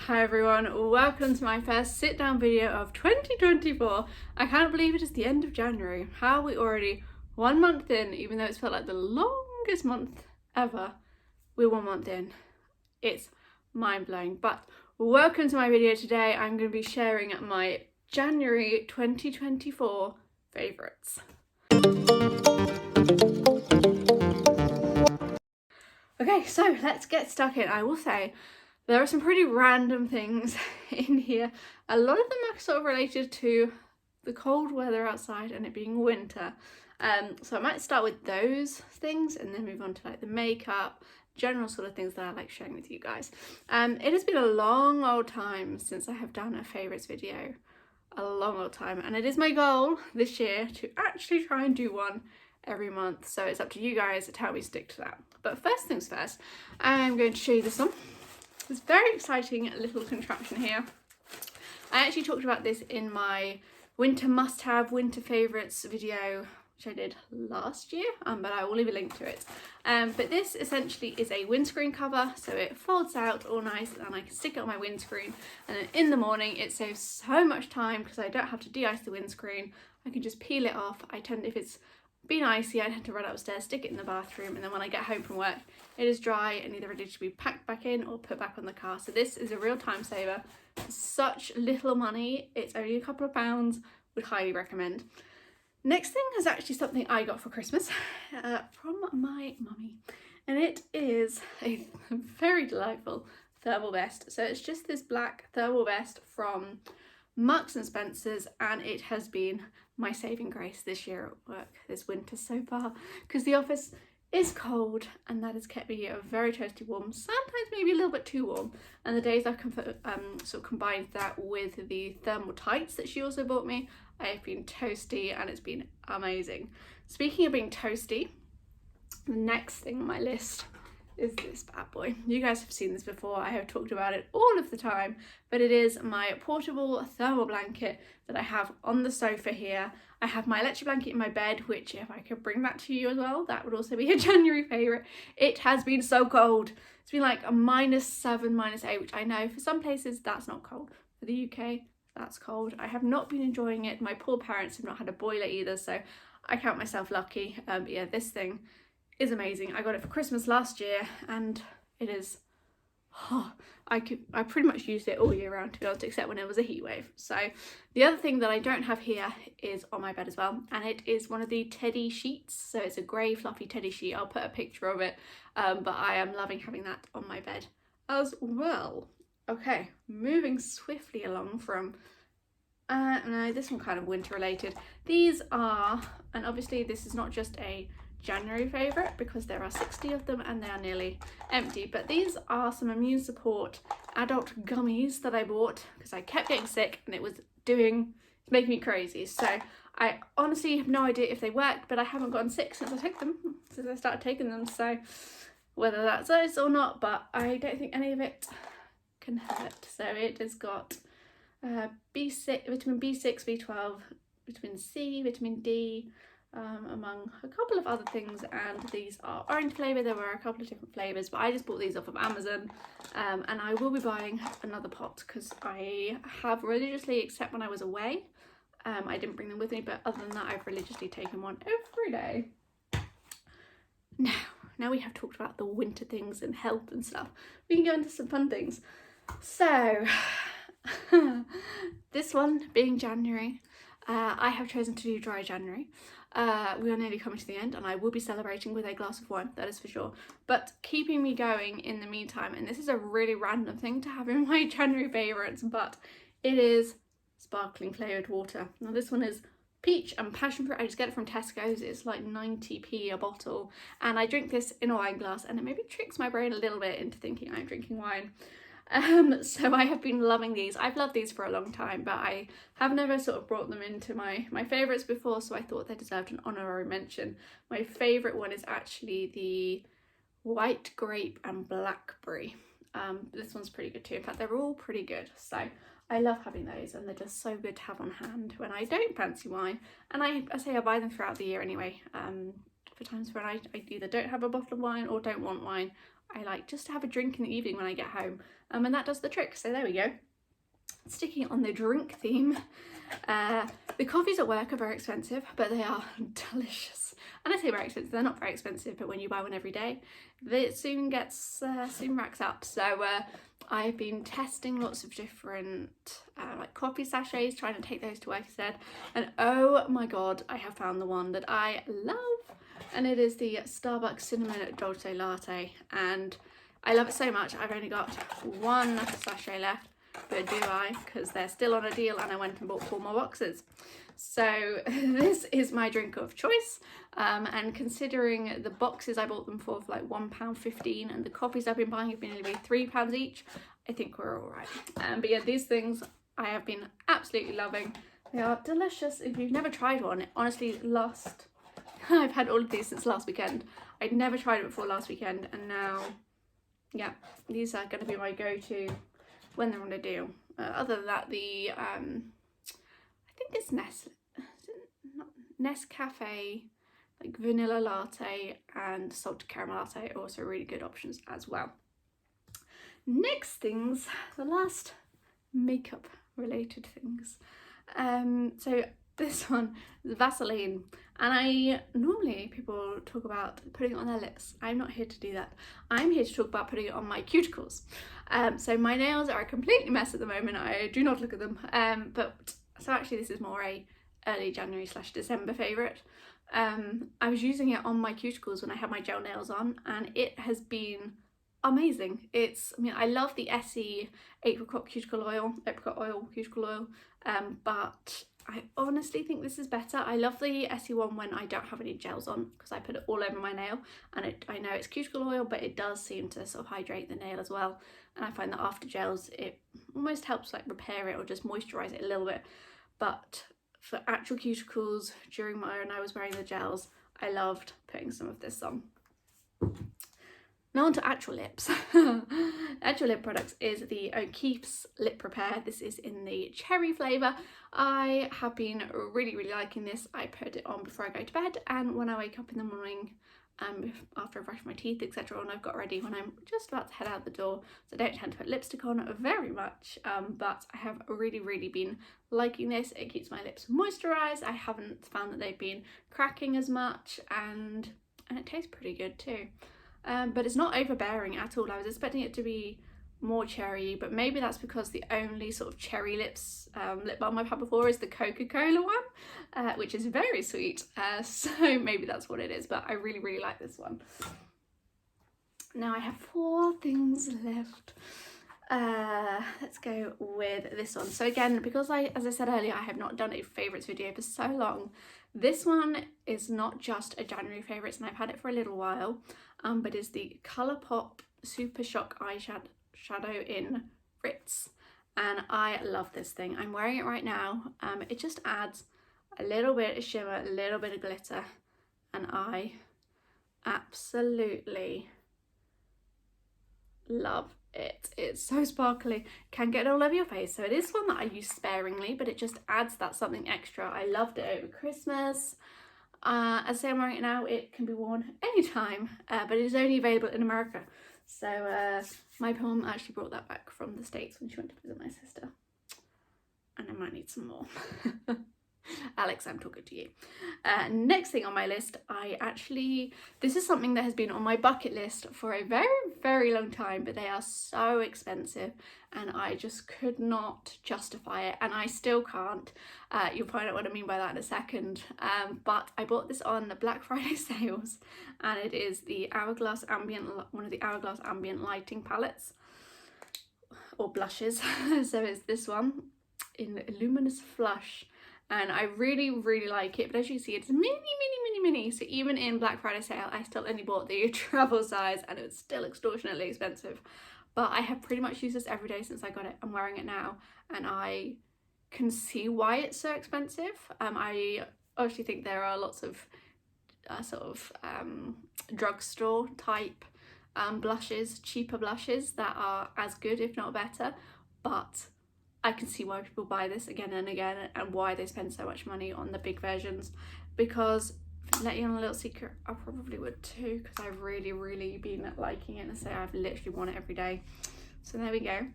Hi everyone, welcome to my first sit down video of 2024. I can't believe it is the end of January. How are we already 1 month in, even though it's felt like the longest month ever? We're 1 month in. It's mind blowing. But welcome to my video today. I'm going to be sharing my January 2024 favourites. Okay, so let's get stuck in. I will say there are some pretty random things in here. A lot of them are sort of related to the cold weather outside and it being winter. So I might start with those things and then move on to like the makeup, general sort of things that I like sharing with you guys. It has been a long old time since I have done a favourites video. A long old time, and it is my goal this year to actually try and do one every month. So it's up to you guys to help me stick to that. But first things first, I'm going to show you this one. This very exciting little contraption here. I actually talked about this in my winter must-have, winter favourites video, which I did last year, but I will leave a link to it. But this essentially is a windscreen cover, so it folds out all nice and I can stick it on my windscreen, and then in the morning it saves so much time because I don't have to de-ice the windscreen. I can just peel it off. If it's been icy, I tend to run upstairs, stick it in the bathroom, and then when I get home from work it is dry and either ready to be packed back in or put back on the car. So this is a real time saver. Such little money, it's only a couple of pounds. Would highly recommend. Next thing is actually something I got for Christmas from my mummy, and it is a very delightful thermal vest. So it's just this black thermal vest from Marks and Spencer's, and it has been my saving grace this year at work, this winter so far, because the office is cold and that has kept me very toasty warm, sometimes maybe a little bit too warm. And the days I've sort of combined that with the thermal tights that she also bought me, I have been toasty and it's been amazing. Speaking of being toasty, the next thing on my list is this bad boy. You guys have seen this before, I have talked about it all of the time, but it is my portable thermal blanket that I have on the sofa here. I have my electric blanket in my bed, which if I could bring that to you as well, that would also be a January favourite. It has been so cold. It's been like a -7, -8, which I know for some places that's not cold. For the UK, that's cold. I have not been enjoying it. My poor parents have not had a boiler either, so I count myself lucky. But yeah, this thing is amazing. I got it for Christmas last year and it is, I pretty much used it all year round, to be honest, except when it was a heat wave. So the other thing that I don't have here is on my bed as well, and it is one of the teddy sheets. So it's a grey fluffy teddy sheet. I'll put a picture of it, but I am loving having that on my bed as well. Okay, moving swiftly along from no, this one kind of winter related. These are, and obviously this is not just a January favourite because there are 60 of them and they are nearly empty, but these are some immune support adult gummies that I bought because I kept getting sick and it was making me crazy. So I honestly have no idea if they worked, but I haven't gotten sick since I started taking them, so whether that's those or not, but I don't think any of it can hurt. So it has got B6, vitamin B6, B12, vitamin C, vitamin D, among a couple of other things, and these are orange flavour. There were a couple of different flavours, but I just bought these off of Amazon, and I will be buying another pot because I have religiously, except when I was away, I didn't bring them with me, but other than that I've religiously taken one every day. Now we have talked about the winter things and health and stuff, we can go into some fun things. So this one being January, I have chosen to do dry January. We are nearly coming to the end and I will be celebrating with a glass of wine, that is for sure. But keeping me going in the meantime, and this is a really random thing to have in my January favourites, but it is sparkling flavoured water. Now this one is peach and passion fruit. I just get it from Tesco's. It's like 90p a bottle, and I drink this in a wine glass, and it maybe tricks my brain a little bit into thinking I'm drinking wine. So I have been loving these. I've loved these for a long time, but I have never sort of brought them into my favourites before, so I thought they deserved an honorary mention. My favourite one is actually the white grape and blackberry. This one's pretty good too. In fact, they're all pretty good. So I love having those, and they're just so good to have on hand when I don't fancy wine. And I say I buy them throughout the year anyway. For times when I either don't have a bottle of wine or don't want wine, I like just to have a drink in the evening when I get home, and that does the trick. So there we go. Sticking on the drink theme, the coffees at work are very expensive, but they are delicious. And I say very expensive, they're not very expensive, but when you buy one every day, it soon racks up. So I've been testing lots of different like coffee sachets, trying to take those to work instead. And oh my god, I have found the one that I love, and it is the Starbucks Cinnamon Dolce Latte. And I love it so much, I've only got one sachet left. But do I? Because they're still on a deal, and I went and bought 4 more boxes. So this is my drink of choice, and considering the boxes I bought them for like £1.15, and the coffees I've been buying have been nearly £3 each, I think we're all right. But yeah, these things I have been absolutely loving. They are delicious. If you've never tried one, it honestly I've had all of these since last weekend. I'd never tried it before last weekend, and now, yeah, these are going to be my go-to when they're on a deal. Other than that, the I think it's Nescafe, like vanilla latte and salted caramel latte are also really good options as well. Next things, the last makeup related things. So this one is Vaseline, and normally people talk about putting it on their lips. I'm not here to do that. I'm here to talk about putting it on my cuticles. So my nails are a complete mess at the moment. I do not look at them. So actually this is more a early January/December favourite. I was using it on my cuticles when I had my gel nails on, and it has been amazing. I love the Essie apricot oil cuticle oil, but I honestly think this is better. I love the Essie one when I don't have any gels on, because I put it all over my nail, and I know it's cuticle oil, but it does seem to sort of hydrate the nail as well. And I find that after gels, it almost helps like repair it or just moisturize it a little bit. But for actual cuticles, when I was wearing the gels, I loved putting some of this on. Now on to actual lips. Actual lip products is the O'Keeffe's Lip Repair. This is in the cherry flavour. I have been really liking this. I put it on before I go to bed, and when I wake up in the morning, after I've brushed my teeth, etc., and I've got ready, when I'm just about to head out the door. So I don't tend to put lipstick on very much, but I have really been liking this. It keeps my lips moisturised. I haven't found that they've been cracking as much, and it tastes pretty good too. But it's not overbearing at all. I was expecting it to be more cherry, but maybe that's because the only sort of cherry lip balm I've had before is the Coca-Cola one, which is very sweet, so maybe that's what it is. But I really like this one. Now I have 4 things left. Let's go with this one. So again, because as I said earlier, I have not done a favourites video for so long, this one is not just a January favourites, and I've had it for a little while, but is the Colourpop Super Shock Eyeshadow in Ritz, and I love this thing. I'm wearing it right now. It just adds a little bit of shimmer, a little bit of glitter, and I absolutely love it. It's so sparkly, can get all over your face, so it is one that I use sparingly, but it just adds that something extra. I loved it over Christmas. As I say, I'm wearing it now. It can be worn anytime, but it is only available in America. So my mum actually brought that back from the States when she went to visit my sister, and I might need some more. Alex, I'm talking to you. Next thing on my list, this is something that has been on my bucket list for a very long time, but they are so expensive and I just could not justify it, and I still can't. You'll find out what I mean by that in a second. But I bought this on the Black Friday sales, and it is the one of the Hourglass Ambient Lighting palettes, or blushes. So it's this one in Luminous Flush. And I really like it, but as you can see, it's mini. So even in Black Friday sale, I still only bought the travel size, and it was still extortionately expensive. But I have pretty much used this every day since I got it. I'm wearing it now, and I can see why it's so expensive. I obviously think there are lots of drugstore type blushes, cheaper blushes that are as good, if not better, but I can see why people buy this again and again, and why they spend so much money on the big versions, because let you on a little secret, I probably would too, because I've really been liking it, and say I've literally worn it every day. So there we go.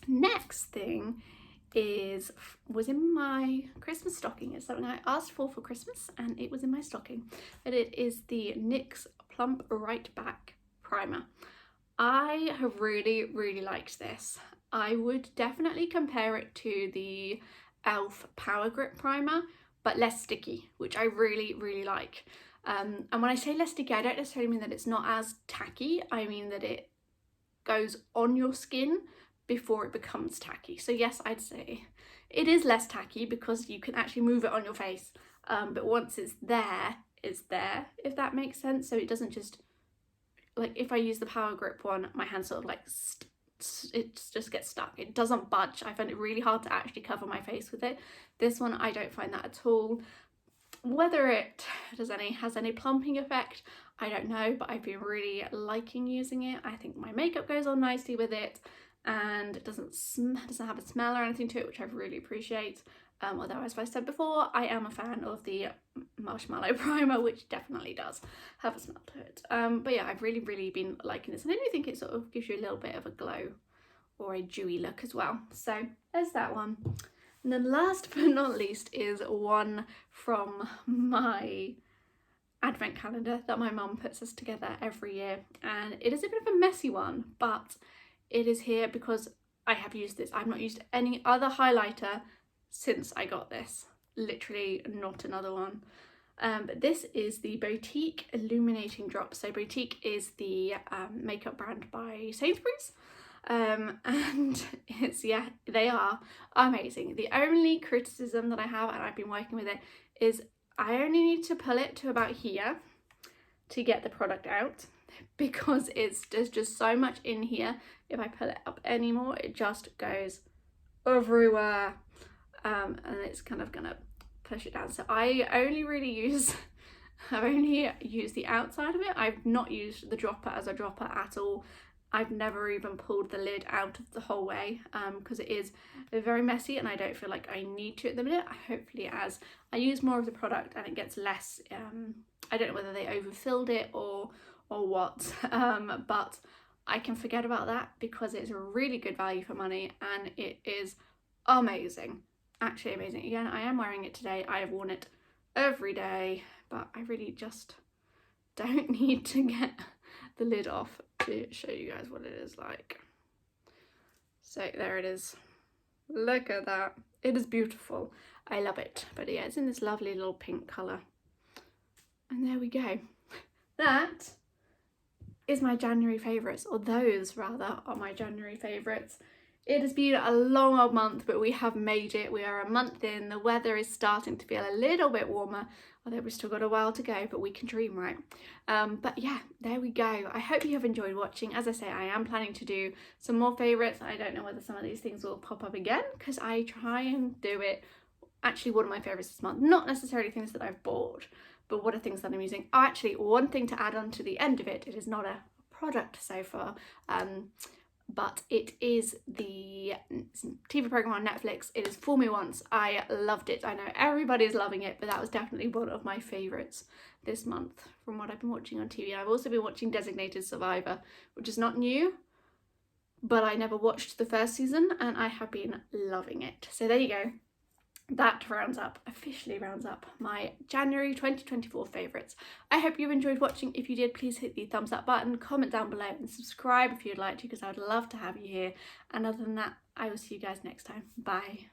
Next thing was in my Christmas stocking. It's something I asked for Christmas, and it was in my stocking. And it is the NYX Plump Right Back Primer. I have really liked this. I would definitely compare it to the e.l.f. Power Grip Primer, but less sticky, which I really like. And when I say less sticky, I don't necessarily mean that it's not as tacky. I mean that it goes on your skin before it becomes tacky. So yes, I'd say it is less tacky because you can actually move it on your face. But once it's there, if that makes sense. So it doesn't just, like if I use the Power Grip one, my hand sort of like it just gets stuck. It doesn't budge. I find it really hard to actually cover my face with it. This one, I don't find that at all. Whether it has any plumping effect, I don't know, but I've been really liking using it. I think my makeup goes on nicely with it, and it doesn't have a smell or anything to it, which I really appreciate. Although, as I said before, I am a fan of the Marshmallow Primer, which definitely does have a smell to it. But yeah, I've really been liking this, and I do think it sort of gives you a little bit of a glow or a dewy look as well. So there's that one. And then last but not least is one from my advent calendar that my mum puts us together every year, and it is a bit of a messy one, but it is here because I have used this. I've not used any other highlighter since I got this, literally not another one. But this is the Boutique Illuminating Drop. So Boutique is the makeup brand by Sainsbury's, and it's, yeah, they are amazing. The only criticism that I have, and I've been working with it, is I only need to pull it to about here to get the product out, because there's just so much in here. If I pull it up anymore, it just goes everywhere, and it's kind of gonna push it down. So I've only used the outside of it. I've not used the dropper as a dropper at all. I've never even pulled the lid out of the whole way, because it is very messy, and I don't feel like I need to at the minute. Hopefully, as I use more of the product and it gets less, I don't know whether they overfilled it or what, but I can forget about that because it's a really good value for money, and it is amazing, actually amazing. Again, I am wearing it today. I have worn it every day, but I really just don't need to get the lid off to show you guys what it is like. So there it is. Look at that. It is beautiful. I love it. But yeah, it's in this lovely little pink colour. And there we go. That is my January favourites, or those rather are my January favourites. It has been a long old month, but we have made it. We are a month in. The weather is starting to feel a little bit warmer, although we've still got a while to go, but we can dream, right? But yeah, there we go. I hope you have enjoyed watching. As I say, I am planning to do some more favourites. I don't know whether some of these things will pop up again, because I try and do it. Actually, one of my favourites this month, not necessarily things that I've bought, but what are things that I'm using. Oh, actually, one thing to add on to the end of it, it is not a product so far, but it is the TV program on Netflix. It is Fool Me Once. I loved it. I know everybody's loving it, but that was definitely one of my favourites this month from what I've been watching on TV. I've also been watching Designated Survivor, which is not new, but I never watched the first season, and I have been loving it. So there you go. That officially rounds up my January 2024 favourites. I hope you enjoyed watching. If you did, please hit the thumbs up button, comment down below, and subscribe if you'd like to, because I would love to have you here. And other than that, I will see you guys next time. Bye.